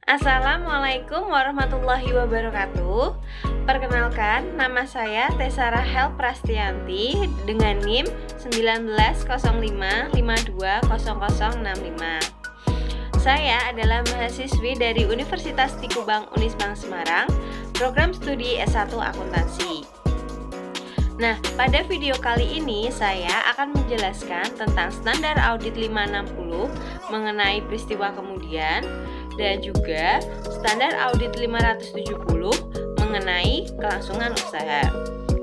Assalamualaikum warahmatullahi wabarakatuh. Perkenalkan, nama saya Tessa Rahel Prastianti dengan NIM 1905520065. Saya adalah mahasiswi dari Universitas Tikubang Unisbank Semarang, program studi S1 Akuntansi. Nah, pada video kali ini saya akan menjelaskan tentang standar audit 560 mengenai peristiwa kemudian dan juga standar audit 570 mengenai kelangsungan usaha.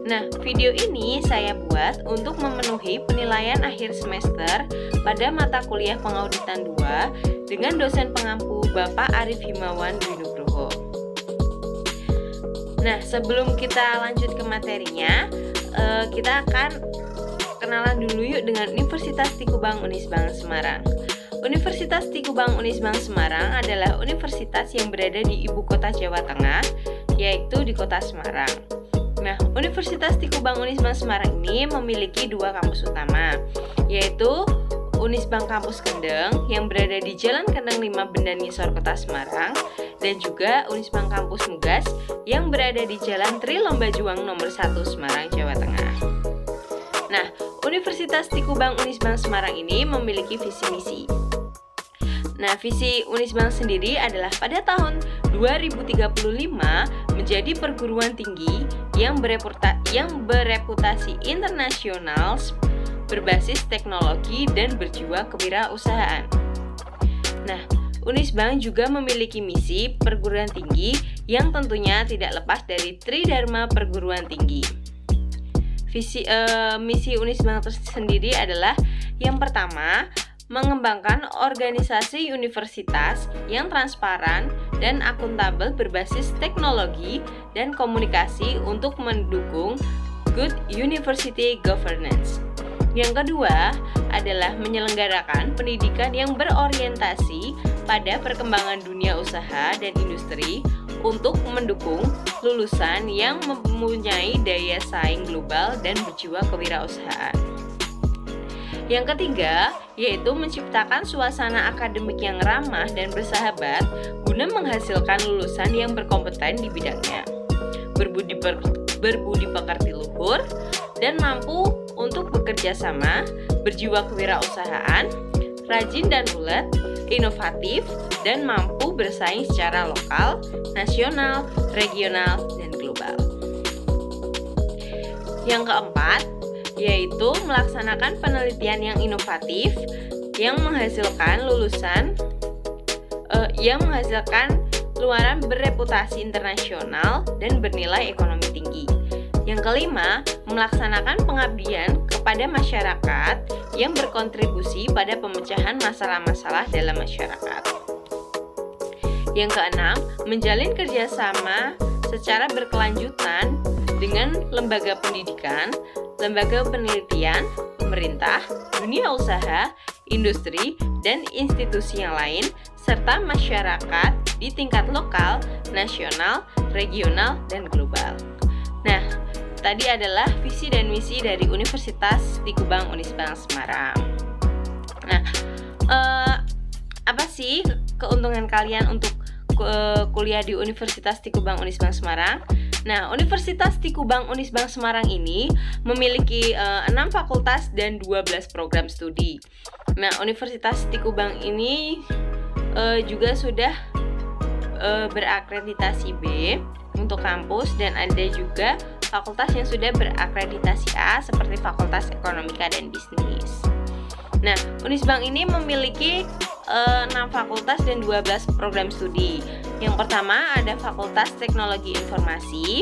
Nah, video ini saya buat untuk memenuhi penilaian akhir semester pada mata kuliah pengauditan 2 dengan dosen pengampu Bapak Arif Himawan Dwi Nugroho. Nah, sebelum kita lanjut ke materinya, kita akan kenalan dulu yuk dengan Universitas Tikubang Unisbank Semarang. Universitas Tikubang Unisbank Semarang adalah universitas yang berada di ibu kota Jawa Tengah, yaitu di kota Semarang. Nah, Universitas Tikubang Unisbank Semarang ini memiliki dua kampus utama, yaitu Unisbank Kampus Kendeng yang berada di Jalan Kendeng 5 Bendan Ngisor, Kota Semarang, dan juga Unisbank Kampus Mugas yang berada di Jalan Tri Lomba Juang nomor 1 Semarang, Jawa Tengah. Nah, Universitas Tikubang Unisbank Semarang ini memiliki visi misi. Nah, visi Unisbank sendiri adalah pada tahun 2035 menjadi perguruan tinggi yang bereputasi internasional, berbasis teknologi dan berjiwa kewirausahaan. Nah, Unisbank juga memiliki misi perguruan tinggi yang tentunya tidak lepas dari Tridharma Perguruan Tinggi. Misi Unisbank sendiri adalah yang pertama, mengembangkan organisasi universitas yang transparan dan akuntabel berbasis teknologi dan komunikasi untuk mendukung good university governance. Yang kedua adalah menyelenggarakan pendidikan yang berorientasi pada perkembangan dunia usaha dan industri untuk mendukung lulusan yang mempunyai daya saing global dan berjiwa kewirausahaan. Yang ketiga, yaitu menciptakan suasana akademik yang ramah dan bersahabat guna menghasilkan lulusan yang berkompeten di bidangnya, berbudi pekerti luhur, dan mampu untuk bekerja sama, berjiwa kewirausahaan, rajin dan ulet, inovatif, dan mampu bersaing secara lokal, nasional, regional, dan global. Yang keempat, yaitu melaksanakan penelitian yang inovatif yang menghasilkan keluaran bereputasi internasional dan bernilai ekonomi tinggi. Yang kelima, melaksanakan pengabdian kepada masyarakat yang berkontribusi pada pemecahan masalah-masalah dalam masyarakat. Yang keenam, menjalin kerjasama secara berkelanjutan dengan lembaga pendidikan, lembaga penelitian, pemerintah, dunia usaha, industri, dan institusi yang lain, serta masyarakat di tingkat lokal, nasional, regional, dan global. Nah, tadi adalah visi dan misi dari Universitas Tikubang Unisbank Semarang. Nah, apa sih keuntungan kalian untuk kuliah di Universitas Tikubang Unisbank Semarang? Nah, Universitas Tikubang Unisbank Semarang ini memiliki 6 fakultas dan 12 program studi. Nah, Universitas Tikubang ini juga sudah berakreditasi B untuk kampus, dan ada juga fakultas yang sudah berakreditasi A seperti Fakultas Ekonomika dan Bisnis. Nah, Unisbank ini memiliki 6 fakultas dan 12 program studi. Yang pertama ada Fakultas Teknologi Informasi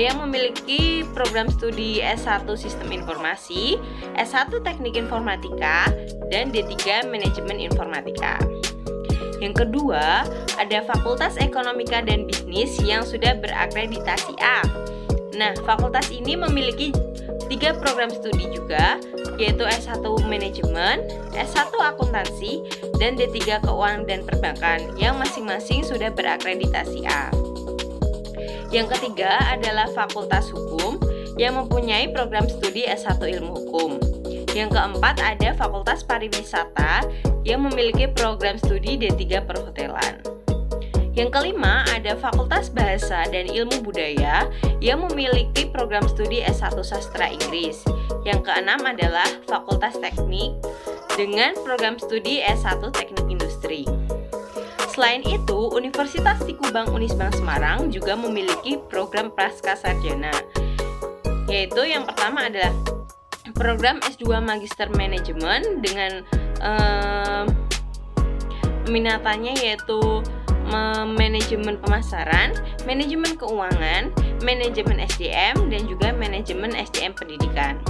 yang memiliki program studi S1 Sistem Informasi, S1 Teknik Informatika, dan D3 Manajemen Informatika. Yang kedua, ada Fakultas Ekonomika dan Bisnis yang sudah berakreditasi A. Nah, fakultas ini memiliki 3 program studi juga, yaitu S1 Manajemen, S1 Akuntansi, dan D3 Keuangan dan Perbankan yang masing-masing sudah berakreditasi A. Yang ketiga adalah Fakultas Hukum yang mempunyai program studi S1 Ilmu Hukum. Yang keempat ada Fakultas Pariwisata yang memiliki program studi D3 Perhotelan. Yang kelima ada Fakultas Bahasa dan Ilmu Budaya yang memiliki program studi S1 Sastra Inggris. Yang keenam adalah Fakultas Teknik dengan program studi S1 Teknik Industri. Selain itu, Universitas Tikubang Unisbank Semarang juga memiliki program Praskasarjana, yaitu yang pertama adalah program S2 Magister Manajemen dengan peminatannya yaitu manajemen pemasaran, manajemen keuangan, manajemen SDM, dan juga manajemen SDM pendidikan.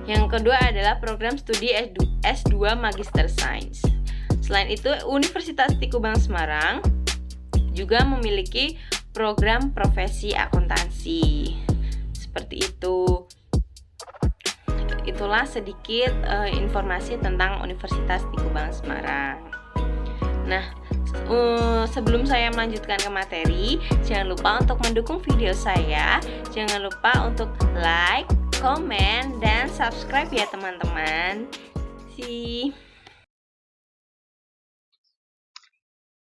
Yang kedua adalah program studi S2 Magister Sains. Selain itu, Universitas Tikubang Semarang juga memiliki program profesi akuntansi. Seperti itu. Itulah sedikit informasi tentang Universitas Tikubang Semarang. Nah, sebelum saya melanjutkan ke materi, jangan lupa untuk mendukung video saya. Jangan lupa untuk like, komen, dan subscribe ya teman-teman.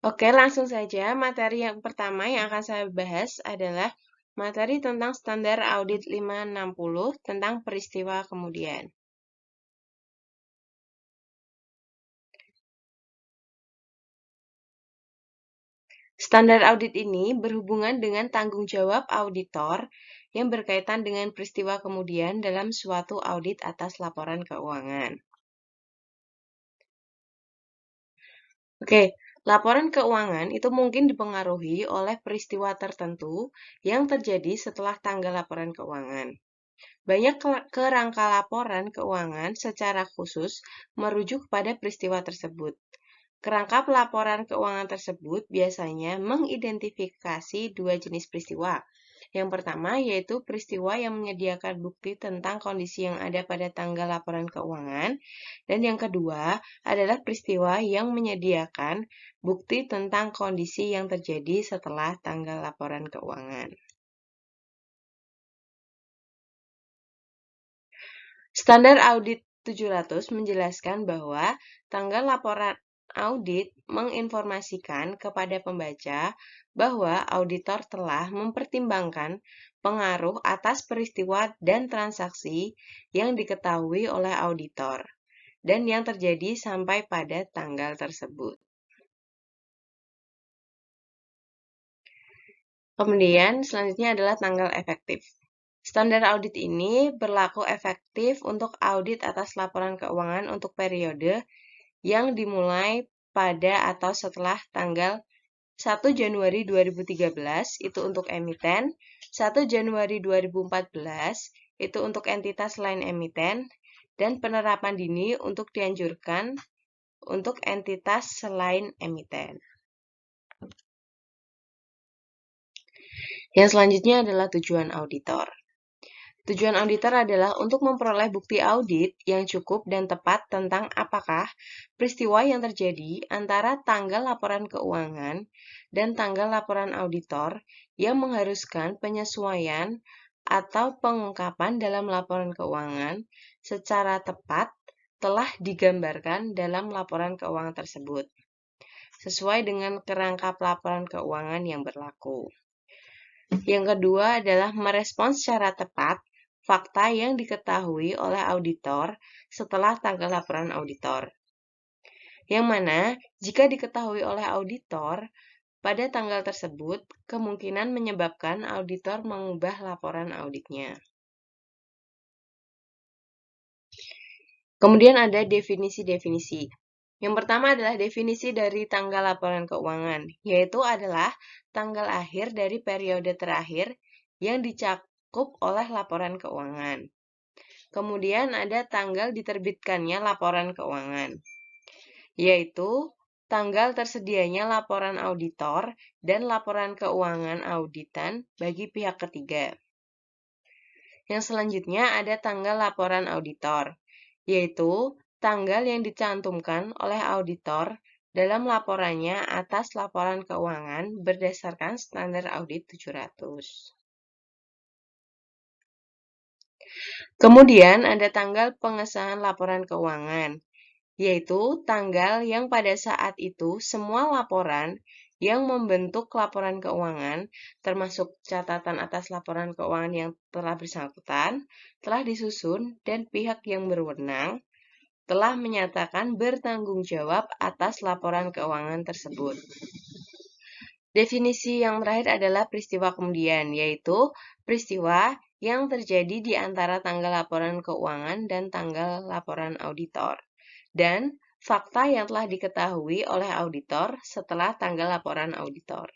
Oke, langsung saja. Materi yang pertama yang akan saya bahas adalah materi tentang standar audit 560 tentang peristiwa kemudian. Standar audit ini berhubungan dengan tanggung jawab auditor yang berkaitan dengan peristiwa kemudian dalam suatu audit atas laporan keuangan. Oke, laporan keuangan itu mungkin dipengaruhi oleh peristiwa tertentu yang terjadi setelah tanggal laporan keuangan. Banyak kerangka laporan keuangan secara khusus merujuk pada peristiwa tersebut. Kerangka pelaporan keuangan tersebut biasanya mengidentifikasi dua jenis peristiwa. Yang pertama yaitu peristiwa yang menyediakan bukti tentang kondisi yang ada pada tanggal laporan keuangan, dan yang kedua adalah peristiwa yang menyediakan bukti tentang kondisi yang terjadi setelah tanggal laporan keuangan. Standar Audit 700 menjelaskan bahwa tanggal laporan audit menginformasikan kepada pembaca bahwa auditor telah mempertimbangkan pengaruh atas peristiwa dan transaksi yang diketahui oleh auditor dan yang terjadi sampai pada tanggal tersebut. Kemudian selanjutnya adalah tanggal efektif. Standar audit ini berlaku efektif untuk audit atas laporan keuangan untuk periode yang dimulai pada atau setelah tanggal 1 Januari 2013 itu untuk emiten, 1 Januari 2014 itu untuk entitas lain emiten, dan penerapan dini untuk dianjurkan untuk entitas selain emiten. Yang selanjutnya adalah tujuan auditor. Tujuan auditor adalah untuk memperoleh bukti audit yang cukup dan tepat tentang apakah peristiwa yang terjadi antara tanggal laporan keuangan dan tanggal laporan auditor yang mengharuskan penyesuaian atau pengungkapan dalam laporan keuangan secara tepat telah digambarkan dalam laporan keuangan tersebut, sesuai dengan kerangka pelaporan keuangan yang berlaku. Yang kedua adalah merespons secara tepat fakta yang diketahui oleh auditor setelah tanggal laporan auditor. Yang mana, jika diketahui oleh auditor pada tanggal tersebut, kemungkinan menyebabkan auditor mengubah laporan auditnya. Kemudian ada definisi-definisi. Yang pertama adalah definisi dari tanggal laporan keuangan, yaitu adalah tanggal akhir dari periode terakhir yang dicakup oleh laporan keuangan. Kemudian ada tanggal diterbitkannya laporan keuangan, yaitu tanggal tersedianya laporan auditor dan laporan keuangan auditan bagi pihak ketiga. Yang selanjutnya ada tanggal laporan auditor, yaitu tanggal yang dicantumkan oleh auditor dalam laporannya atas laporan keuangan berdasarkan standar audit 700. Kemudian ada tanggal pengesahan laporan keuangan, yaitu tanggal yang pada saat itu semua laporan yang membentuk laporan keuangan, termasuk catatan atas laporan keuangan yang telah bersangkutan, telah disusun dan pihak yang berwenang telah menyatakan bertanggung jawab atas laporan keuangan tersebut. Definisi yang terakhir adalah peristiwa kemudian, yaitu peristiwa yang terjadi di antara tanggal laporan keuangan dan tanggal laporan auditor, dan fakta yang telah diketahui oleh auditor setelah tanggal laporan auditor.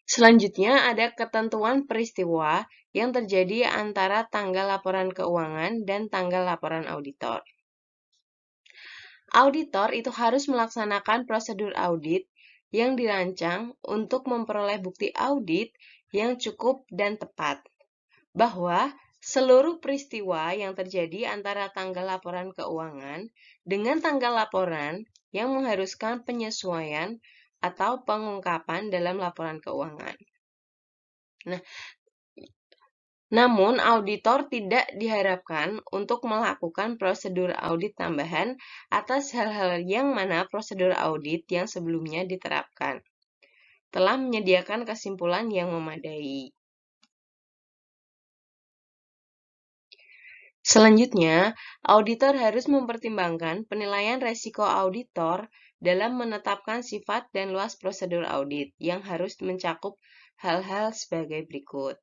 Selanjutnya ada ketentuan peristiwa yang terjadi antara tanggal laporan keuangan dan tanggal laporan auditor. Auditor itu harus melaksanakan prosedur audit yang dirancang untuk memperoleh bukti audit yang cukup dan tepat, bahwa seluruh peristiwa yang terjadi antara tanggal laporan keuangan dengan tanggal laporan yang mengharuskan penyesuaian atau pengungkapan dalam laporan keuangan. Namun, auditor tidak diharapkan untuk melakukan prosedur audit tambahan atas hal-hal yang mana prosedur audit yang sebelumnya diterapkan telah menyediakan kesimpulan yang memadai. Selanjutnya, auditor harus mempertimbangkan penilaian resiko auditor dalam menetapkan sifat dan luas prosedur audit yang harus mencakup hal-hal sebagai berikut.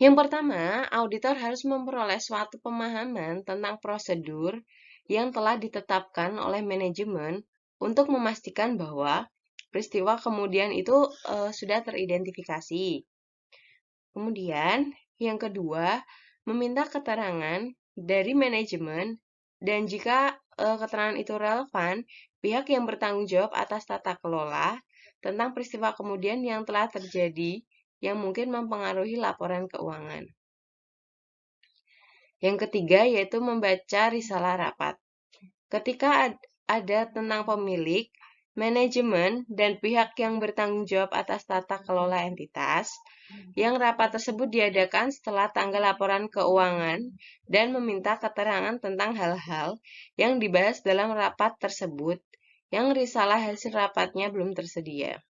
Yang pertama, auditor harus memperoleh suatu pemahaman tentang prosedur yang telah ditetapkan oleh manajemen untuk memastikan bahwa peristiwa kemudian itu sudah teridentifikasi. Kemudian, yang kedua, meminta keterangan dari manajemen dan jika keterangan itu relevan, pihak yang bertanggung jawab atas tata kelola tentang peristiwa kemudian yang telah terjadi yang mungkin mempengaruhi laporan keuangan. Yang ketiga yaitu membaca risalah rapat. Ketika ada tentang pemilik, manajemen, dan pihak yang bertanggung jawab atas tata kelola entitas, yang rapat tersebut diadakan setelah tanggal laporan keuangan dan meminta keterangan tentang hal-hal yang dibahas dalam rapat tersebut, yang risalah hasil rapatnya belum tersedia.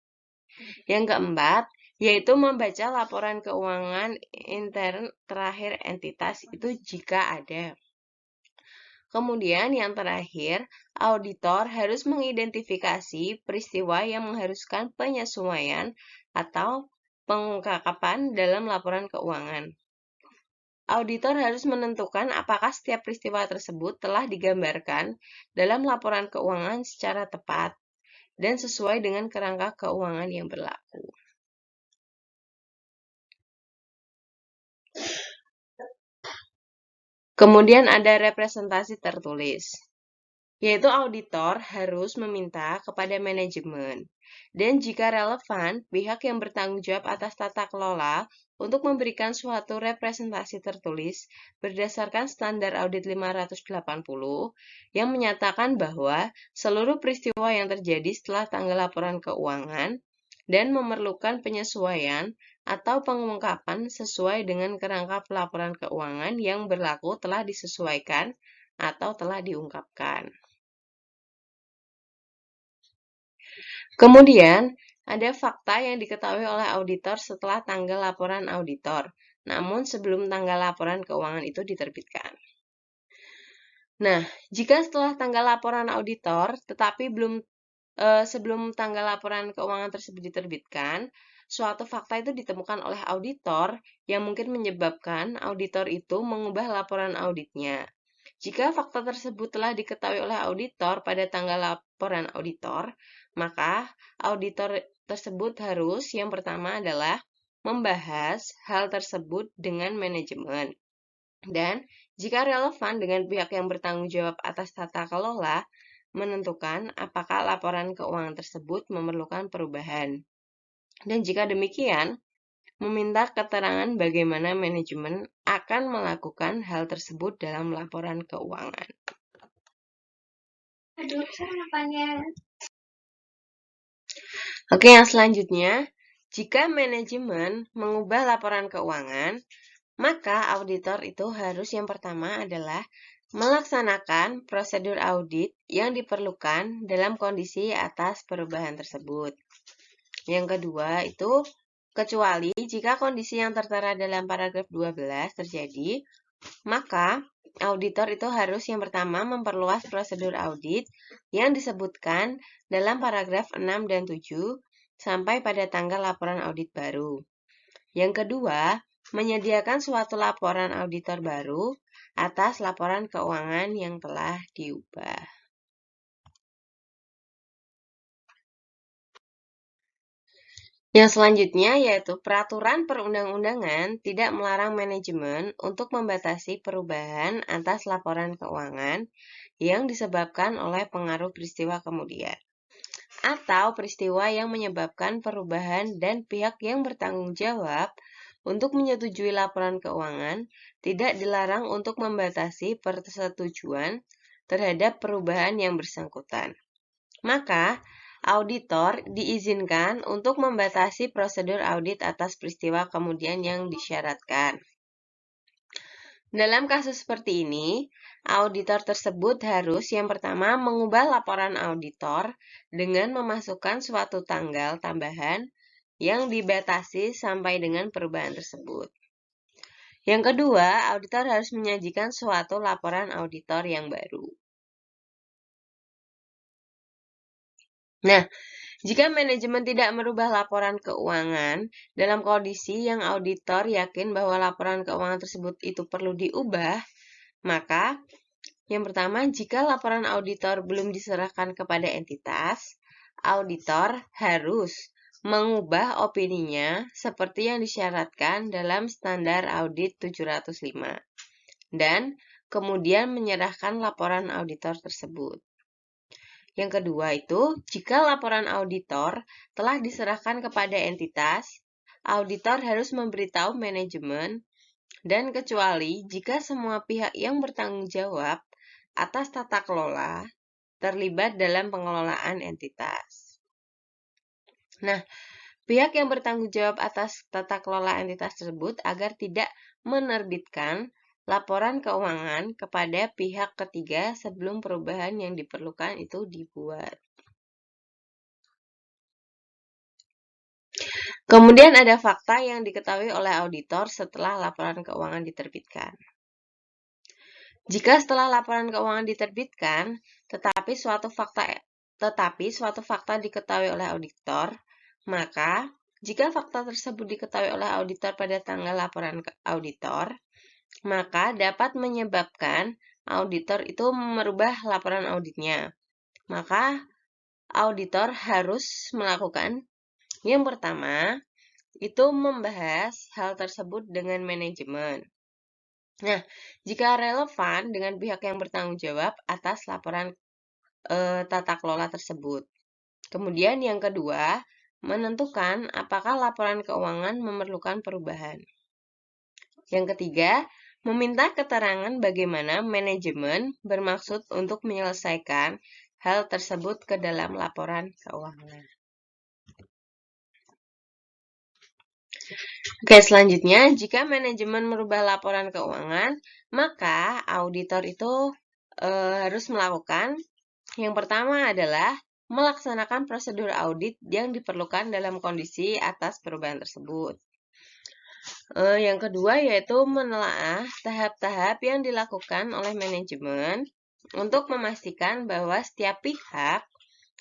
Yang keempat, yaitu membaca laporan keuangan intern terakhir entitas itu jika ada. Kemudian yang terakhir, auditor harus mengidentifikasi peristiwa yang mengharuskan penyesuaian atau pengungkapan dalam laporan keuangan. Auditor harus menentukan apakah setiap peristiwa tersebut telah digambarkan dalam laporan keuangan secara tepat dan sesuai dengan kerangka keuangan yang berlaku. Kemudian ada representasi tertulis, yaitu auditor harus meminta kepada manajemen dan jika relevan, pihak yang bertanggung jawab atas tata kelola untuk memberikan suatu representasi tertulis berdasarkan standar audit 580 yang menyatakan bahwa seluruh peristiwa yang terjadi setelah tanggal laporan keuangan dan memerlukan penyesuaian atau pengungkapan sesuai dengan kerangka pelaporan keuangan yang berlaku telah disesuaikan atau telah diungkapkan. Kemudian, ada fakta yang diketahui oleh auditor setelah tanggal laporan auditor, namun sebelum tanggal laporan keuangan itu diterbitkan. Nah, jika setelah tanggal laporan auditor, tetapi sebelum tanggal laporan keuangan tersebut diterbitkan, suatu fakta itu ditemukan oleh auditor yang mungkin menyebabkan auditor itu mengubah laporan auditnya. Jika fakta tersebut telah diketahui oleh auditor pada tanggal laporan auditor, maka auditor tersebut harus yang pertama adalah membahas hal tersebut dengan manajemen. Dan jika relevan dengan pihak yang bertanggung jawab atas tata kelola, menentukan apakah laporan keuangan tersebut memerlukan perubahan. Dan jika demikian, meminta keterangan bagaimana manajemen akan melakukan hal tersebut dalam laporan keuangan. Oke, yang selanjutnya, jika manajemen mengubah laporan keuangan, maka auditor itu harus yang pertama adalah melaksanakan prosedur audit yang diperlukan dalam kondisi atas perubahan tersebut. Yang kedua itu, kecuali jika kondisi yang tertera dalam paragraf 12 terjadi, maka auditor itu harus yang pertama memperluas prosedur audit yang disebutkan dalam paragraf 6 dan 7 sampai pada tanggal laporan audit baru. Yang kedua, menyediakan suatu laporan auditor baru atas laporan keuangan yang telah diubah. Yang selanjutnya yaitu peraturan perundang-undangan tidak melarang manajemen untuk membatasi perubahan atas laporan keuangan yang disebabkan oleh pengaruh peristiwa kemudian, atau peristiwa yang menyebabkan perubahan dan pihak yang bertanggung jawab untuk menyetujui laporan keuangan tidak dilarang untuk membatasi persetujuan terhadap perubahan yang bersangkutan. Maka, auditor diizinkan untuk membatasi prosedur audit atas peristiwa kemudian yang disyaratkan. Dalam kasus seperti ini, auditor tersebut harus yang pertama mengubah laporan auditor dengan memasukkan suatu tanggal tambahan yang dibatasi sampai dengan perubahan tersebut. Yang kedua, auditor harus menyajikan suatu laporan auditor yang baru. Nah, jika manajemen tidak merubah laporan keuangan dalam kondisi yang auditor yakin bahwa laporan keuangan tersebut itu perlu diubah, maka yang pertama, jika laporan auditor belum diserahkan kepada entitas, auditor harus mengubah opininya seperti yang disyaratkan dalam standar audit 705 dan kemudian menyerahkan laporan auditor tersebut. Yang kedua itu, jika laporan auditor telah diserahkan kepada entitas, auditor harus memberitahu manajemen dan kecuali jika semua pihak yang bertanggung jawab atas tata kelola terlibat dalam pengelolaan entitas. Nah, pihak yang bertanggung jawab atas tata kelola entitas tersebut agar tidak menerbitkan laporan keuangan kepada pihak ketiga sebelum perubahan yang diperlukan itu dibuat. Kemudian ada fakta yang diketahui oleh auditor setelah laporan keuangan diterbitkan. Jika setelah laporan keuangan diterbitkan, tetapi suatu fakta diketahui oleh auditor, maka jika fakta tersebut diketahui oleh auditor pada tanggal laporan auditor, maka dapat menyebabkan auditor itu merubah laporan auditnya. Maka auditor harus melakukan yang pertama, itu membahas hal tersebut dengan manajemen. Nah, jika relevan dengan pihak yang bertanggung jawab atas laporan tata kelola tersebut. Kemudian yang kedua, menentukan apakah laporan keuangan memerlukan perubahan. Yang ketiga, meminta keterangan bagaimana manajemen bermaksud untuk menyelesaikan hal tersebut ke dalam laporan keuangan. Oke, selanjutnya, jika manajemen merubah laporan keuangan, maka auditor itu harus melakukan yang pertama adalah melaksanakan prosedur audit yang diperlukan dalam kondisi atas perubahan tersebut. Yang kedua yaitu menelaah tahap-tahap yang dilakukan oleh manajemen untuk memastikan bahwa setiap pihak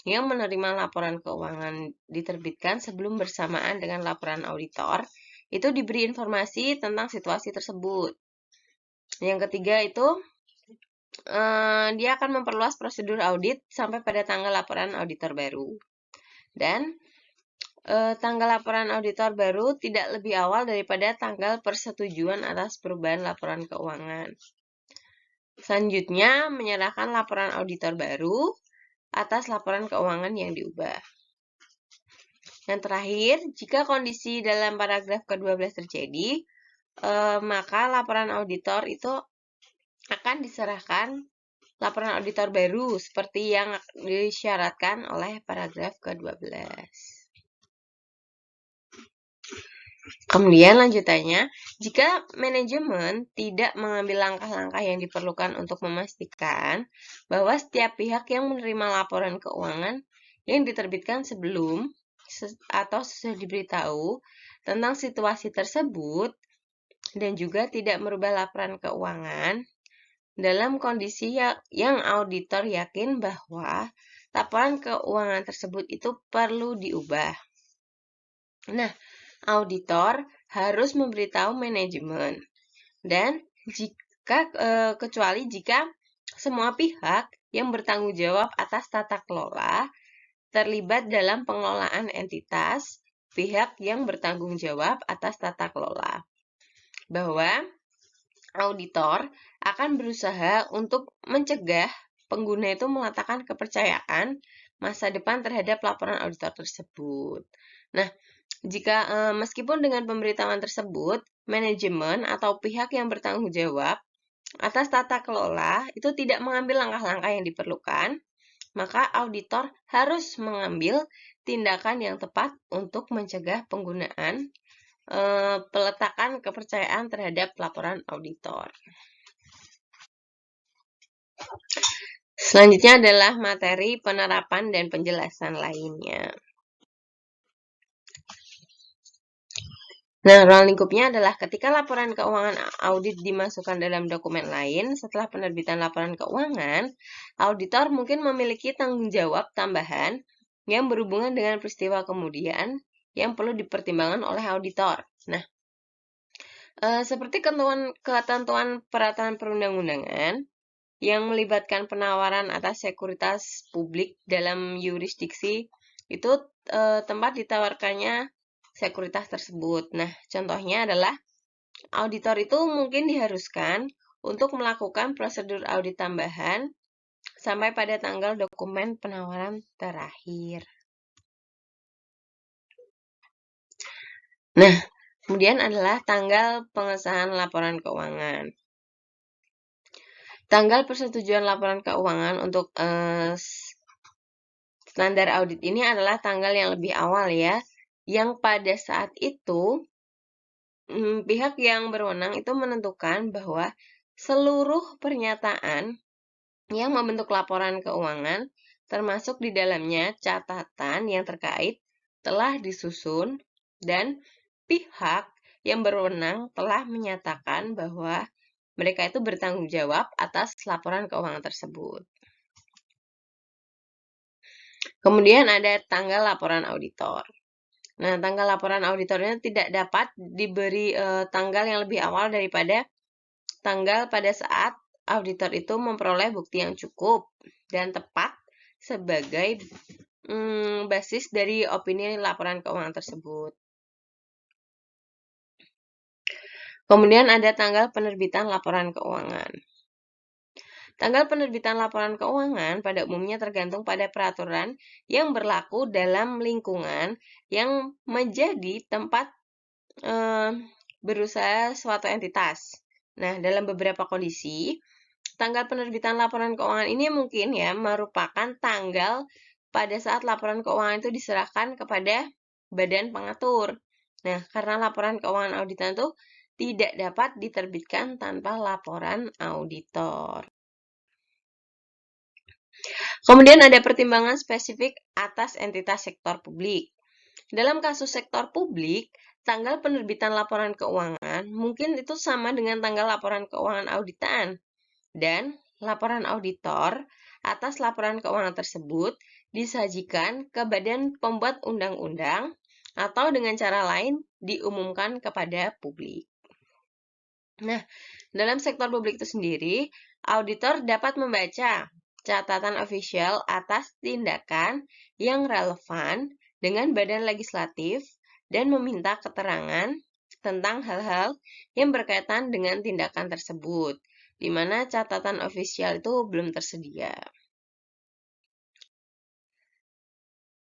yang menerima laporan keuangan diterbitkan sebelum bersamaan dengan laporan auditor itu diberi informasi tentang situasi tersebut. Yang ketiga itu dia akan memperluas prosedur audit sampai pada tanggal laporan auditor baru. Dan tanggal laporan auditor baru tidak lebih awal daripada tanggal persetujuan atas perubahan laporan keuangan. Selanjutnya, menyerahkan laporan auditor baru atas laporan keuangan yang diubah. Yang terakhir, jika kondisi dalam paragraf ke-12 terjadi, maka laporan auditor itu akan diserahkan laporan auditor baru seperti yang disyaratkan oleh paragraf ke-12. Kemudian lanjutannya, jika manajemen tidak mengambil langkah-langkah yang diperlukan untuk memastikan bahwa setiap pihak yang menerima laporan keuangan yang diterbitkan sebelum atau sesudah diberitahu tentang situasi tersebut dan juga tidak merubah laporan keuangan dalam kondisi yang auditor yakin bahwa laporan keuangan tersebut itu perlu diubah. Nah, auditor harus memberitahu manajemen dan kecuali jika semua pihak yang bertanggung jawab atas tata kelola terlibat dalam pengelolaan entitas pihak yang bertanggung jawab atas tata kelola, bahwa auditor akan berusaha untuk mencegah pengguna itu meletakkan kepercayaan masa depan terhadap laporan auditor tersebut. Nah, jika meskipun dengan pemberitahuan tersebut, manajemen atau pihak yang bertanggung jawab atas tata kelola itu tidak mengambil langkah-langkah yang diperlukan, maka auditor harus mengambil tindakan yang tepat untuk mencegah penggunaan peletakan kepercayaan terhadap laporan auditor. Selanjutnya adalah materi penerapan dan penjelasan lainnya. Nah, ruang lingkupnya adalah ketika laporan keuangan audit dimasukkan dalam dokumen lain setelah penerbitan laporan keuangan, auditor mungkin memiliki tanggung jawab tambahan yang berhubungan dengan peristiwa kemudian yang perlu dipertimbangkan oleh auditor. Nah, seperti ketentuan peraturan perundang-undangan yang melibatkan penawaran atas sekuritas publik dalam yurisdiksi itu tempat ditawarkannya sekuritas tersebut. Nah, contohnya adalah auditor itu mungkin diharuskan untuk melakukan prosedur audit tambahan sampai pada tanggal dokumen penawaran terakhir. Nah, kemudian adalah tanggal pengesahan laporan keuangan. Tanggal persetujuan laporan keuangan untuk standar audit ini adalah tanggal yang lebih awal ya, yang pada saat itu pihak yang berwenang itu menentukan bahwa seluruh pernyataan yang membentuk laporan keuangan, termasuk di dalamnya catatan yang terkait, telah disusun dan pihak yang berwenang telah menyatakan bahwa mereka itu bertanggung jawab atas laporan keuangan tersebut. Kemudian ada tanggal laporan auditor. Nah, tanggal laporan auditornya tidak dapat diberi tanggal yang lebih awal daripada tanggal pada saat auditor itu memperoleh bukti yang cukup dan tepat sebagai basis dari opini laporan keuangan tersebut. Kemudian ada tanggal penerbitan laporan keuangan. Tanggal penerbitan laporan keuangan pada umumnya tergantung pada peraturan yang berlaku dalam lingkungan yang menjadi tempat berusaha suatu entitas. Nah, dalam beberapa kondisi, tanggal penerbitan laporan keuangan ini mungkin ya merupakan tanggal pada saat laporan keuangan itu diserahkan kepada badan pengatur. Nah, karena laporan keuangan auditan itu tidak dapat diterbitkan tanpa laporan auditor. Kemudian ada pertimbangan spesifik atas entitas sektor publik. Dalam kasus sektor publik, tanggal penerbitan laporan keuangan mungkin itu sama dengan tanggal laporan keuangan auditan. Dan laporan auditor atas laporan keuangan tersebut disajikan ke badan pembuat undang-undang atau dengan cara lain diumumkan kepada publik. Nah, dalam sektor publik itu sendiri, auditor dapat membaca catatan ofisial atas tindakan yang relevan dengan badan legislatif dan meminta keterangan tentang hal-hal yang berkaitan dengan tindakan tersebut, di mana catatan ofisial itu belum tersedia.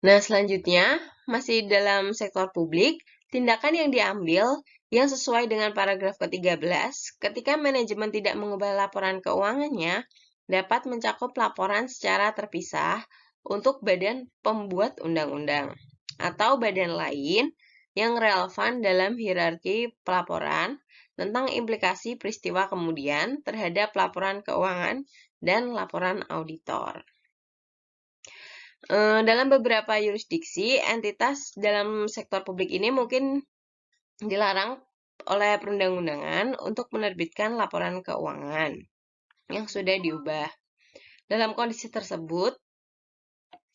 Nah, selanjutnya, masih dalam sektor publik, tindakan yang diambil yang sesuai dengan paragraf ke-13, ketika manajemen tidak mengubah laporan keuangannya, dapat mencakup laporan secara terpisah untuk badan pembuat undang-undang atau badan lain yang relevan dalam hierarki pelaporan tentang implikasi peristiwa kemudian terhadap laporan keuangan dan laporan auditor. Dalam beberapa yurisdiksi, entitas dalam sektor publik ini mungkin dilarang oleh perundang-undangan untuk menerbitkan laporan keuangan yang sudah diubah. Dalam kondisi tersebut,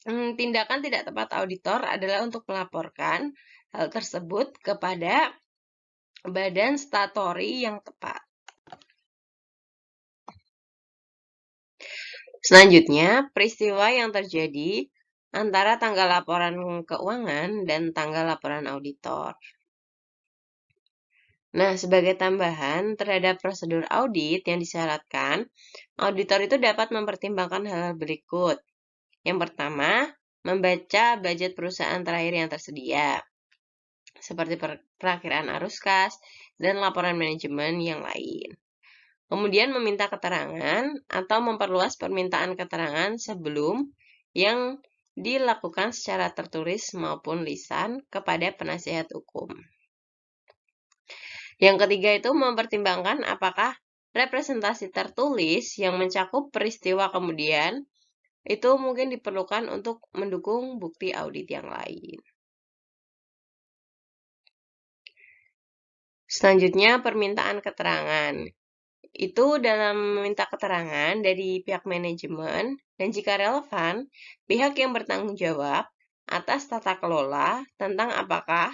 tindakan tidak tepat auditor adalah untuk melaporkan hal tersebut kepada badan statutory yang tepat. Selanjutnya, peristiwa yang terjadi antara tanggal laporan keuangan dan tanggal laporan auditor. Nah, sebagai tambahan terhadap prosedur audit yang disyaratkan, auditor itu dapat mempertimbangkan hal berikut. Yang pertama, membaca budget perusahaan terakhir yang tersedia, seperti perakiraan arus kas dan laporan manajemen yang lain. Kemudian meminta keterangan atau memperluas permintaan keterangan sebelum yang dilakukan secara tertulis maupun lisan kepada penasihat hukum. Yang ketiga itu mempertimbangkan apakah representasi tertulis yang mencakup peristiwa kemudian itu mungkin diperlukan untuk mendukung bukti audit yang lain. Selanjutnya, permintaan keterangan. Itu dalam meminta keterangan dari pihak manajemen dan jika relevan, pihak yang bertanggung jawab atas tata kelola tentang apakah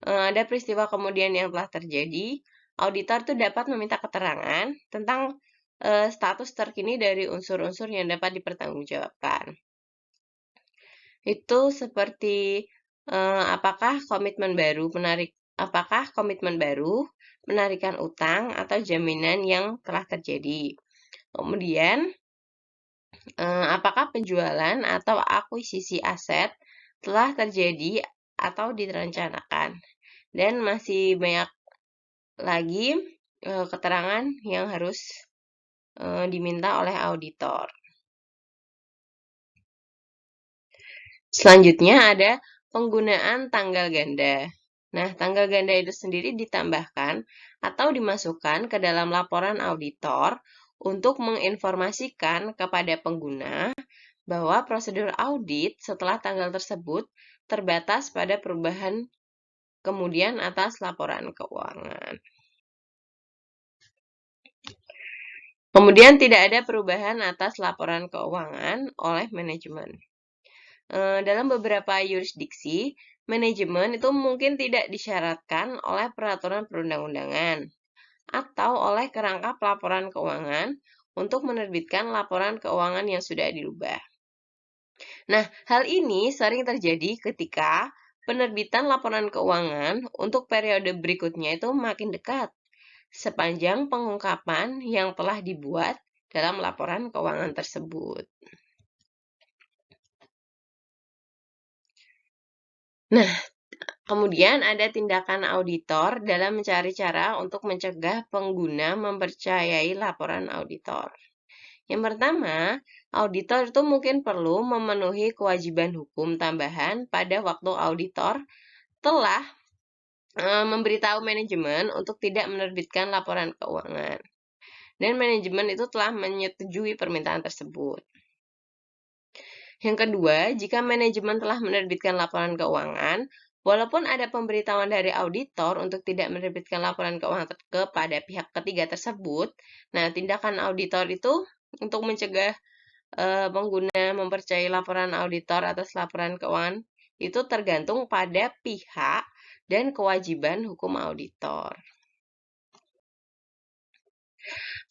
ada peristiwa kemudian yang telah terjadi, auditor itu dapat meminta keterangan tentang status terkini dari unsur-unsur yang dapat dipertanggungjawabkan. Itu seperti apakah komitmen baru penarikan utang atau jaminan yang telah terjadi. Kemudian, apakah penjualan atau akuisisi aset telah terjadi atau direncanakan. Dan masih banyak lagi keterangan yang harus diminta oleh auditor. Selanjutnya ada penggunaan tanggal ganda. Nah, tanggal ganda itu sendiri ditambahkan atau dimasukkan ke dalam laporan auditor untuk menginformasikan kepada pengguna bahwa prosedur audit setelah tanggal tersebut terbatas pada perubahan kemudian atas laporan keuangan. Kemudian tidak ada perubahan atas laporan keuangan oleh manajemen. Dalam beberapa yurisdiksi, manajemen itu mungkin tidak disyaratkan oleh peraturan perundang-undangan atau oleh kerangka pelaporan keuangan untuk menerbitkan laporan keuangan yang sudah dirubah. Nah, hal ini sering terjadi ketika penerbitan laporan keuangan untuk periode berikutnya itu makin dekat sepanjang pengungkapan yang telah dibuat dalam laporan keuangan tersebut. Nah, kemudian ada tindakan auditor dalam mencari cara untuk mencegah pengguna mempercayai laporan auditor. Yang pertama, auditor itu mungkin perlu memenuhi kewajiban hukum tambahan pada waktu auditor telah memberitahu manajemen untuk tidak menerbitkan laporan keuangan. Dan manajemen itu telah menyetujui permintaan tersebut. Yang kedua, jika manajemen telah menerbitkan laporan keuangan, walaupun ada pemberitahuan dari auditor untuk tidak menerbitkan laporan keuangan kepada pihak ketiga tersebut, nah tindakan auditor itu untuk mencegah pengguna mempercayai laporan auditor atas laporan keuangan itu tergantung pada pihak dan kewajiban hukum auditor.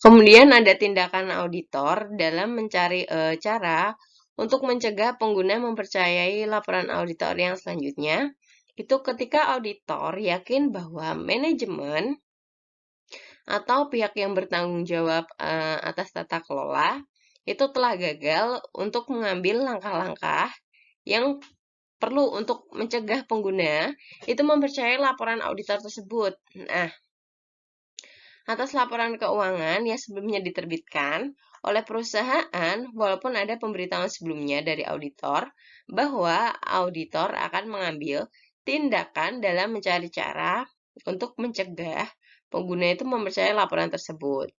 Kemudian ada tindakan auditor dalam mencari cara untuk mencegah pengguna mempercayai laporan auditor yang selanjutnya. Itu ketika auditor yakin bahwa manajemen atau pihak yang bertanggung jawab atas tata kelola itu telah gagal untuk mengambil langkah-langkah yang perlu untuk mencegah pengguna itu mempercayai laporan auditor tersebut. Nah, atas laporan keuangan yang sebelumnya diterbitkan oleh perusahaan, walaupun ada pemberitahuan sebelumnya dari auditor bahwa auditor akan mengambil tindakan dalam mencari cara untuk mencegah pengguna itu mempercayai laporan tersebut.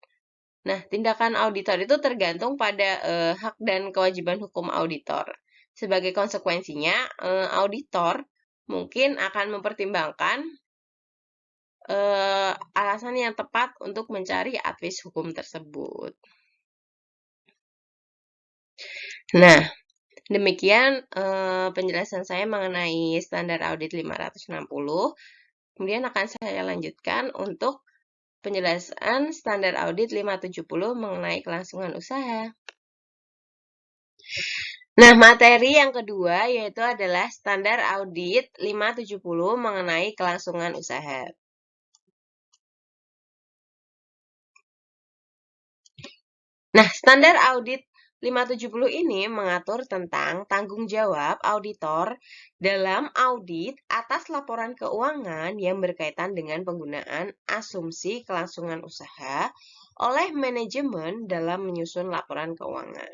Nah, tindakan auditor itu tergantung pada hak dan kewajiban hukum auditor. Sebagai konsekuensinya, auditor mungkin akan mempertimbangkan alasan yang tepat untuk mencari advis hukum tersebut. Nah, demikian penjelasan saya mengenai standar audit 560. Kemudian akan saya lanjutkan untuk penjelasan standar audit 570 mengenai kelangsungan usaha. Nah, materi yang kedua yaitu adalah standar audit 570 mengenai kelangsungan usaha. Nah, standar audit 570 ini mengatur tentang tanggung jawab auditor dalam audit atas laporan keuangan yang berkaitan dengan penggunaan asumsi kelangsungan usaha oleh manajemen dalam menyusun laporan keuangan.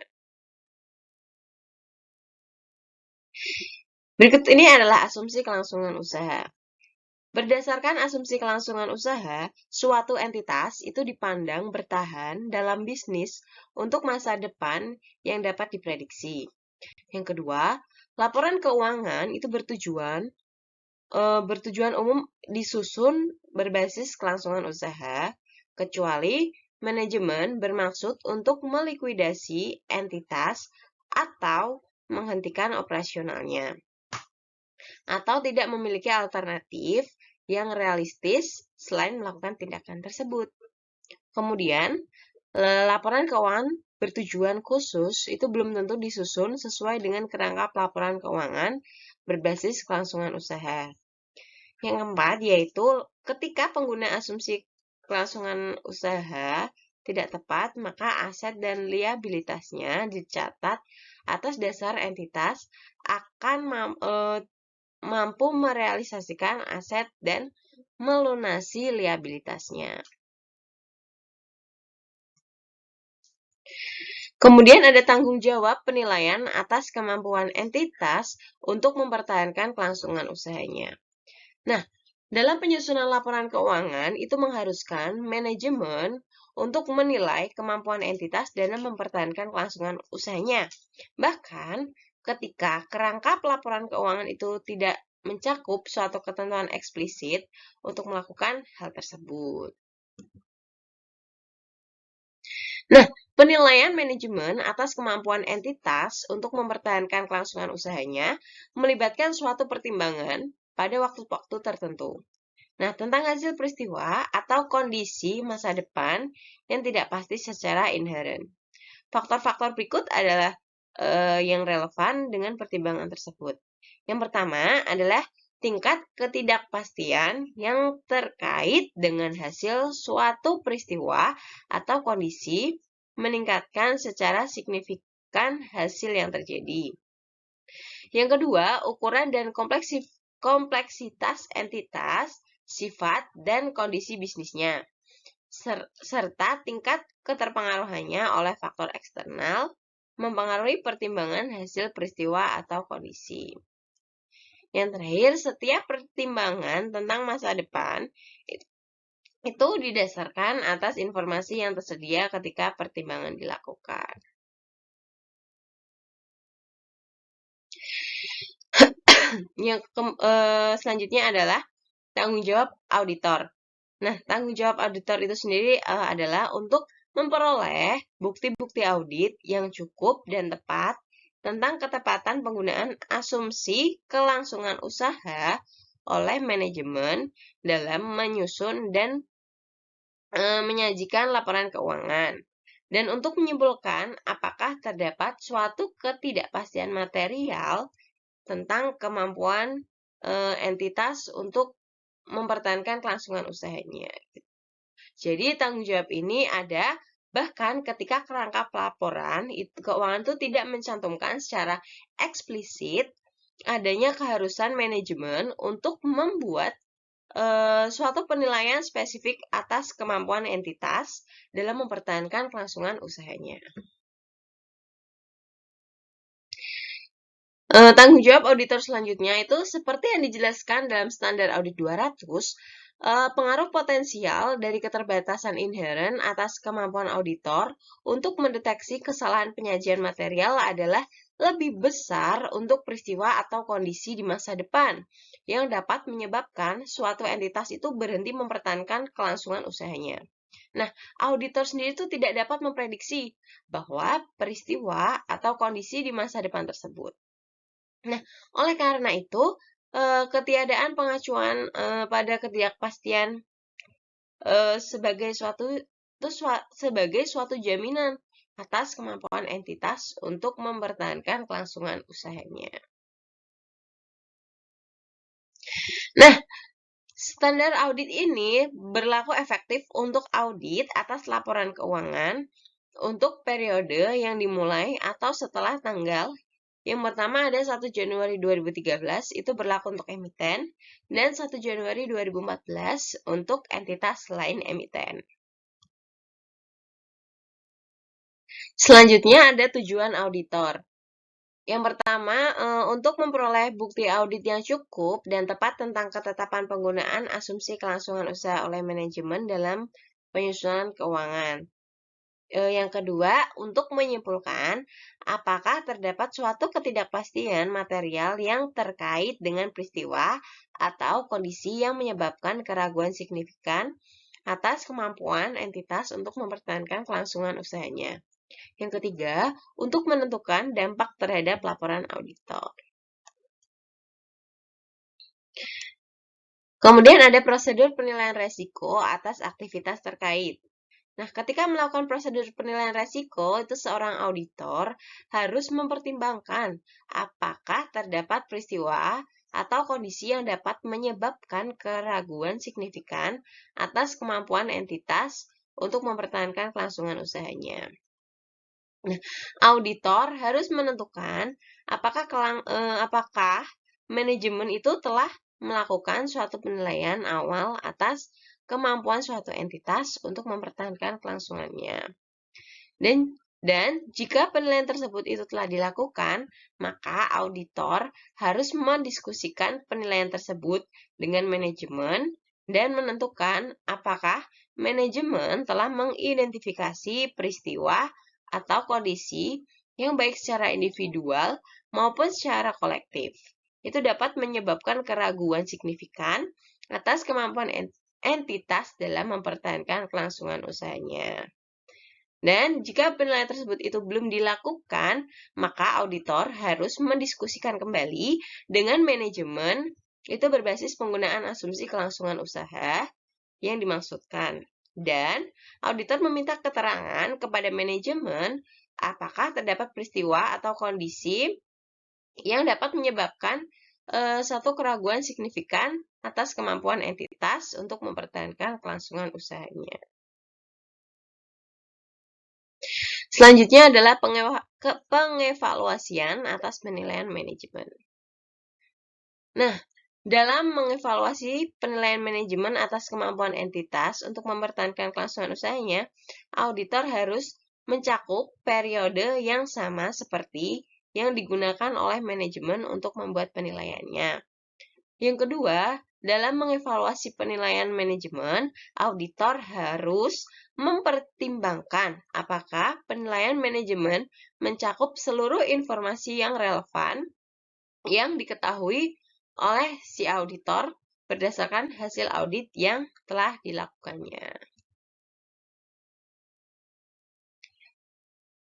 Berikut ini adalah asumsi kelangsungan usaha. Berdasarkan asumsi kelangsungan usaha, suatu entitas itu dipandang bertahan dalam bisnis untuk masa depan yang dapat diprediksi. Yang kedua, laporan keuangan itu bertujuan umum disusun berbasis kelangsungan usaha, kecuali manajemen bermaksud untuk melikuidasi entitas atau menghentikan operasionalnya, atau tidak memiliki alternatif yang realistis selain melakukan tindakan tersebut. Kemudian, laporan keuangan bertujuan khusus itu belum tentu disusun sesuai dengan kerangka laporan keuangan berbasis kelangsungan usaha. Yang keempat, yaitu ketika pengguna asumsi kelangsungan usaha tidak tepat, maka aset dan liabilitasnya dicatat atas dasar entitas akan mampu merealisasikan aset dan melunasi liabilitasnya. Kemudian ada tanggung jawab penilaian atas kemampuan entitas untuk mempertahankan kelangsungan usahanya. Nah, dalam penyusunan laporan keuangan itu mengharuskan manajemen untuk menilai kemampuan entitas dalam mempertahankan kelangsungan usahanya. Bahkan, ketika kerangka laporan keuangan itu tidak mencakup suatu ketentuan eksplisit untuk melakukan hal tersebut. Nah, penilaian manajemen atas kemampuan entitas untuk mempertahankan kelangsungan usahanya melibatkan suatu pertimbangan pada waktu-waktu tertentu. Nah, tentang hasil peristiwa atau kondisi masa depan yang tidak pasti secara inheren. Faktor-faktor berikut adalah yang relevan dengan pertimbangan tersebut. Yang pertama adalah tingkat ketidakpastian yang terkait dengan hasil suatu peristiwa atau kondisi meningkatkan secara signifikan hasil yang terjadi. Yang kedua, ukuran dan kompleksitas entitas, sifat, dan kondisi bisnisnya, serta tingkat keterpengaruhannya oleh faktor eksternal mempengaruhi pertimbangan hasil peristiwa atau kondisi. Yang terakhir, setiap pertimbangan tentang masa depan itu didasarkan atas informasi yang tersedia ketika pertimbangan dilakukan. Yang selanjutnya adalah tanggung jawab auditor. Nah, tanggung jawab auditor itu sendiri adalah untuk memperoleh bukti-bukti audit yang cukup dan tepat tentang ketepatan penggunaan asumsi kelangsungan usaha oleh manajemen dalam menyusun dan menyajikan laporan keuangan. Dan untuk menyimpulkan apakah terdapat suatu ketidakpastian material tentang kemampuan entitas untuk mempertahankan kelangsungan usahanya. Jadi tanggung jawab ini ada bahkan ketika kerangka pelaporan keuangan itu tidak mencantumkan secara eksplisit adanya keharusan manajemen untuk membuat suatu penilaian spesifik atas kemampuan entitas dalam mempertahankan kelangsungan usahanya. Tanggung jawab auditor selanjutnya itu seperti yang dijelaskan dalam standar audit 200, pengaruh potensial dari keterbatasan inheren atas kemampuan auditor untuk mendeteksi kesalahan penyajian material adalah lebih besar untuk peristiwa atau kondisi di masa depan yang dapat menyebabkan suatu entitas itu berhenti mempertahankan kelangsungan usahanya. Nah, auditor sendiri itu tidak dapat memprediksi bahwa peristiwa atau kondisi di masa depan tersebut. Nah, oleh karena itu, ketiadaan pengacuan pada ketidakpastian sebagai suatu jaminan atas kemampuan entitas untuk mempertahankan kelangsungan usahanya. Nah, standar audit ini berlaku efektif untuk audit atas laporan keuangan untuk periode yang dimulai atau setelah tanggal. Yang pertama ada 1 Januari 2013 itu berlaku untuk emiten dan 1 Januari 2014 untuk entitas lain emiten. Selanjutnya ada tujuan auditor. Yang pertama, untuk memperoleh bukti audit yang cukup dan tepat tentang ketetapan penggunaan asumsi kelangsungan usaha oleh manajemen dalam penyusunan keuangan. Yang kedua, untuk menyimpulkan apakah terdapat suatu ketidakpastian material yang terkait dengan peristiwa atau kondisi yang menyebabkan keraguan signifikan atas kemampuan entitas untuk mempertahankan kelangsungan usahanya. Yang ketiga, untuk menentukan dampak terhadap laporan auditor. Kemudian ada prosedur penilaian resiko atas aktivitas terkait. Nah, ketika melakukan prosedur penilaian resiko, itu seorang auditor harus mempertimbangkan apakah terdapat peristiwa atau kondisi yang dapat menyebabkan keraguan signifikan atas kemampuan entitas untuk mempertahankan kelangsungan usahanya. Nah, auditor harus menentukan apakah manajemen itu telah melakukan suatu penilaian awal atas kemampuan suatu entitas untuk mempertahankan kelangsungannya. Dan jika penilaian tersebut itu telah dilakukan, maka auditor harus mendiskusikan penilaian tersebut dengan manajemen dan menentukan apakah manajemen telah mengidentifikasi peristiwa atau kondisi yang baik secara individual maupun secara kolektif. Itu dapat menyebabkan keraguan signifikan atas kemampuan entitas dalam mempertahankan kelangsungan usahanya. Dan jika penilaian tersebut itu belum dilakukan, maka auditor harus mendiskusikan kembali dengan manajemen itu berbasis penggunaan asumsi kelangsungan usaha yang dimaksudkan. Dan auditor meminta keterangan kepada manajemen apakah terdapat peristiwa atau kondisi yang dapat menyebabkan satu keraguan signifikan atas kemampuan entitas untuk mempertahankan kelangsungan usahanya. Selanjutnya adalah pengevaluasian atas penilaian manajemen. Nah, dalam mengevaluasi penilaian manajemen atas kemampuan entitas untuk mempertahankan kelangsungan usahanya, auditor harus mencakup periode yang sama seperti yang digunakan oleh manajemen untuk membuat penilaiannya. Yang kedua, dalam mengevaluasi penilaian manajemen, auditor harus mempertimbangkan apakah penilaian manajemen mencakup seluruh informasi yang relevan yang diketahui oleh si auditor berdasarkan hasil audit yang telah dilakukannya.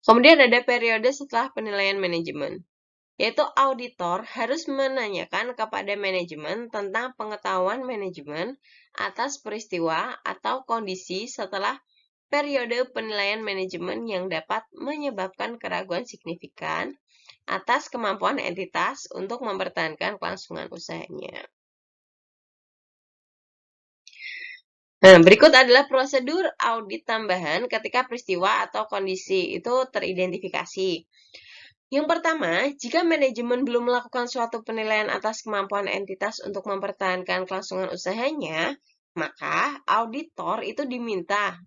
Kemudian ada periode setelah penilaian manajemen, yaitu auditor harus menanyakan kepada manajemen tentang pengetahuan manajemen atas peristiwa atau kondisi setelah periode penilaian manajemen yang dapat menyebabkan keraguan signifikan atas kemampuan entitas untuk mempertahankan kelangsungan usahanya. Nah, berikut adalah prosedur audit tambahan ketika peristiwa atau kondisi itu teridentifikasi. Yang pertama, jika manajemen belum melakukan suatu penilaian atas kemampuan entitas untuk mempertahankan kelangsungan usahanya, maka auditor itu diminta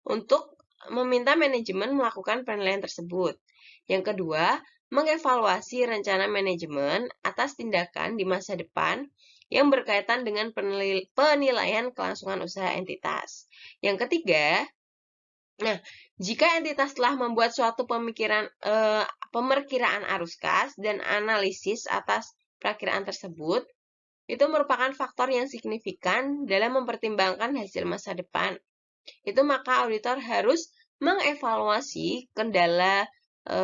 untuk meminta manajemen melakukan penilaian tersebut. Yang kedua, mengevaluasi rencana manajemen atas tindakan di masa depan yang berkaitan dengan penilaian kelangsungan usaha entitas. Yang ketiga, nah, jika entitas telah membuat suatu pemerkiraan arus kas dan analisis atas perakiraan tersebut, itu merupakan faktor yang signifikan dalam mempertimbangkan hasil masa depan. Itu maka auditor harus mengevaluasi kendala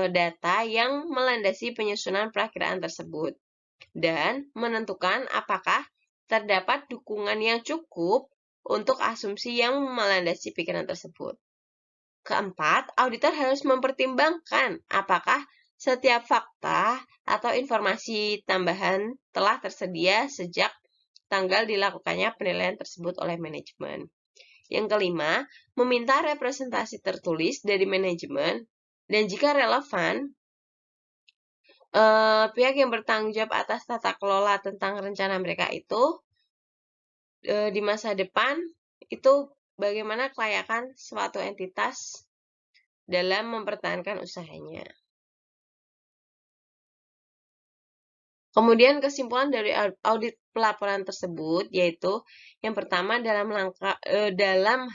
data yang melandasi penyusunan perakiraan tersebut dan menentukan apakah terdapat dukungan yang cukup untuk asumsi yang melandasi pikiran tersebut. Keempat, auditor harus mempertimbangkan apakah setiap fakta atau informasi tambahan telah tersedia sejak tanggal dilakukannya penilaian tersebut oleh manajemen. Yang kelima, meminta representasi tertulis dari manajemen dan jika relevan, pihak yang bertanggung jawab atas tata kelola tentang rencana mereka itu di masa depan itu bagaimana kelayakan suatu entitas dalam mempertahankan usahanya. Kemudian kesimpulan dari audit pelaporan tersebut yaitu yang pertama dalam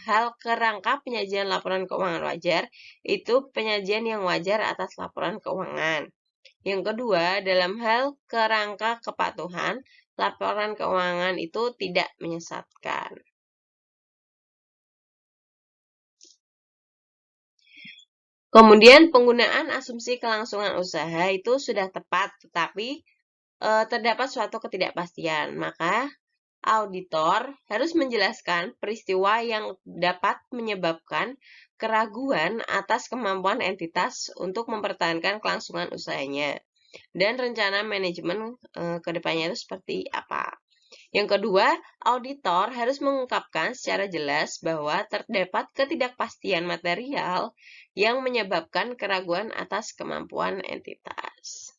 hal kerangka penyajian laporan keuangan wajar itu penyajian yang wajar atas laporan keuangan. Yang kedua, dalam hal kerangka kepatuhan, laporan keuangan itu tidak menyesatkan. Kemudian penggunaan asumsi kelangsungan usaha itu sudah tepat, tetapi terdapat suatu ketidakpastian. Maka auditor harus menjelaskan peristiwa yang dapat menyebabkan keraguan atas kemampuan entitas untuk mempertahankan kelangsungan usahanya dan rencana manajemen ke depannya itu seperti apa. Yang kedua, auditor harus mengungkapkan secara jelas bahwa terdapat ketidakpastian material yang menyebabkan keraguan atas kemampuan entitas.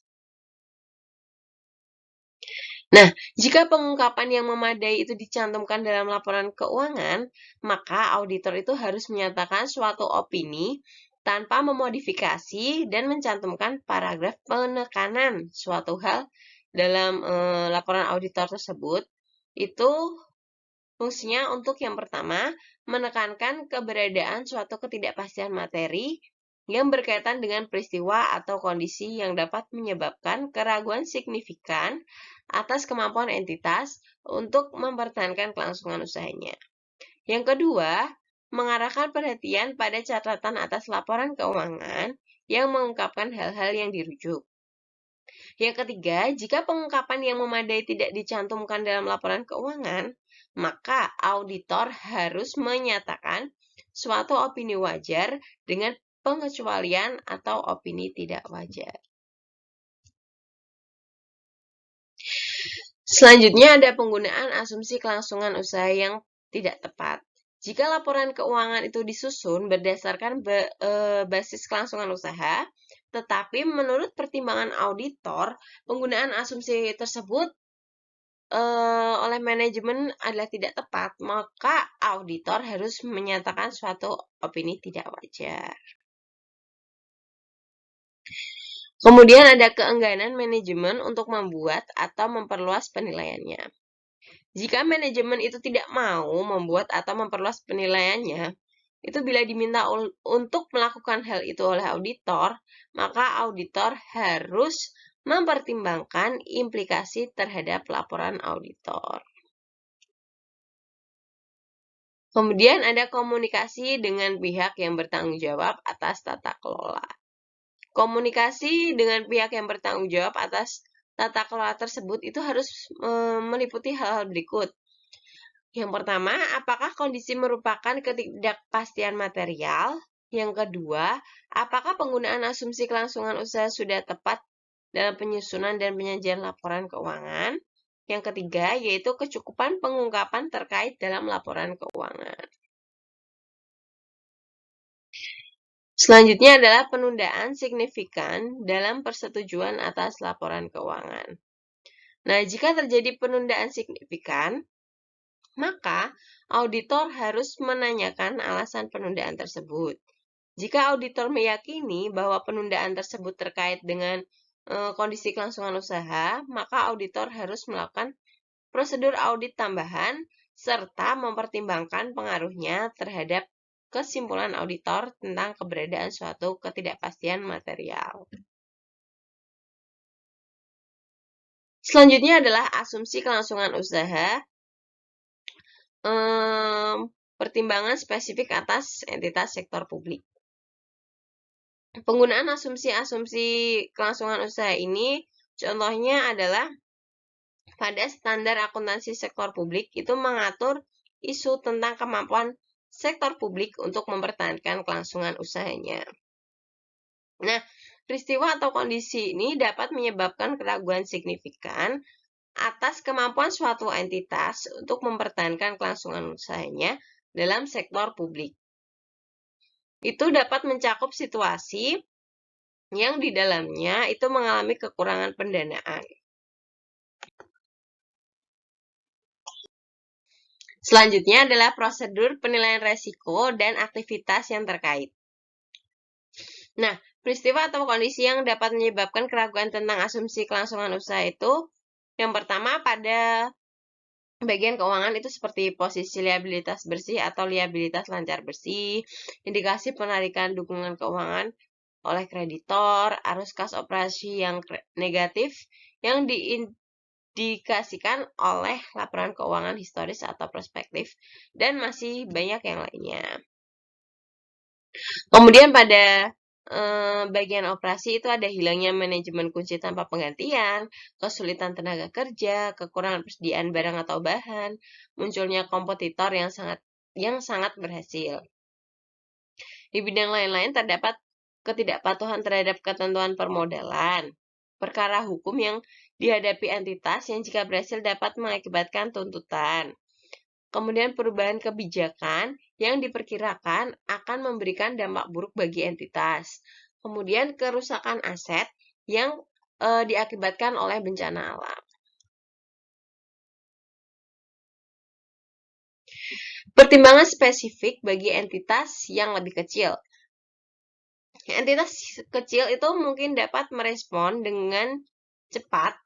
Nah, jika pengungkapan yang memadai itu dicantumkan dalam laporan keuangan, maka auditor itu harus menyatakan suatu opini tanpa memodifikasi dan mencantumkan paragraf penekanan suatu hal dalam laporan auditor tersebut. Itu fungsinya untuk yang pertama, menekankan keberadaan suatu ketidakpastian materi yang berkaitan dengan peristiwa atau kondisi yang dapat menyebabkan keraguan signifikan atas kemampuan entitas untuk mempertahankan kelangsungan usahanya. Yang kedua, mengarahkan perhatian pada catatan atas laporan keuangan yang mengungkapkan hal-hal yang dirujuk. Yang ketiga, jika pengungkapan yang memadai tidak dicantumkan dalam laporan keuangan, maka auditor harus menyatakan suatu opini wajar dengan pengecualian atau opini tidak wajar. Selanjutnya ada penggunaan asumsi kelangsungan usaha yang tidak tepat. Jika laporan keuangan itu disusun berdasarkan basis kelangsungan usaha, tetapi menurut pertimbangan auditor, penggunaan asumsi tersebut oleh manajemen adalah tidak tepat, maka auditor harus menyatakan suatu opini tidak wajar. Kemudian ada keengganan manajemen untuk membuat atau memperluas penilaiannya. Jika manajemen itu tidak mau membuat atau memperluas penilaiannya, itu bila diminta untuk melakukan hal itu oleh auditor, maka auditor harus mempertimbangkan implikasi terhadap laporan auditor. Kemudian ada komunikasi dengan pihak yang bertanggung jawab atas tata kelola. Komunikasi dengan pihak yang bertanggung jawab atas tata kelola tersebut itu harus meliputi hal-hal berikut. Yang pertama, apakah kondisi merupakan ketidakpastian material? Yang kedua, apakah penggunaan asumsi kelangsungan usaha sudah tepat dalam penyusunan dan penyajian laporan keuangan? Yang ketiga, yaitu kecukupan pengungkapan terkait dalam laporan keuangan. Selanjutnya adalah penundaan signifikan dalam persetujuan atas laporan keuangan. Nah, jika terjadi penundaan signifikan, maka auditor harus menanyakan alasan penundaan tersebut. Jika auditor meyakini bahwa penundaan tersebut terkait dengan kondisi kelangsungan usaha, maka auditor harus melakukan prosedur audit tambahan serta mempertimbangkan pengaruhnya terhadap kesimpulan auditor tentang keberadaan suatu ketidakpastian material. Selanjutnya adalah asumsi kelangsungan usaha, pertimbangan spesifik atas entitas sektor publik. Penggunaan asumsi-asumsi kelangsungan usaha ini contohnya adalah pada standar akuntansi sektor publik itu mengatur isu tentang kemampuan sektor publik untuk mempertahankan kelangsungan usahanya. Nah, peristiwa atau kondisi ini dapat menyebabkan keraguan signifikan atas kemampuan suatu entitas untuk mempertahankan kelangsungan usahanya dalam sektor publik. Itu dapat mencakup situasi yang di dalamnya itu mengalami kekurangan pendanaan. Selanjutnya adalah prosedur penilaian resiko dan aktivitas yang terkait. Nah, peristiwa atau kondisi yang dapat menyebabkan keraguan tentang asumsi kelangsungan usaha itu, yang pertama pada bagian keuangan itu seperti posisi liabilitas bersih atau liabilitas lancar bersih, indikasi penarikan dukungan keuangan oleh kreditor, arus kas operasi yang negatif yang diindikasikan oleh laporan keuangan historis atau prospektif, dan masih banyak yang lainnya. Kemudian pada bagian operasi itu ada hilangnya manajemen kunci tanpa penggantian, kesulitan tenaga kerja, kekurangan persediaan barang atau bahan, munculnya kompetitor yang sangat berhasil. Di bidang lain-lain terdapat ketidakpatuhan terhadap ketentuan permodalan, perkara hukum yang dihadapi entitas yang jika berhasil dapat mengakibatkan tuntutan. Kemudian perubahan kebijakan yang diperkirakan akan memberikan dampak buruk bagi entitas. Kemudian kerusakan aset yang diakibatkan oleh bencana alam. Pertimbangan spesifik bagi entitas yang lebih kecil. Entitas kecil itu mungkin dapat merespon dengan cepat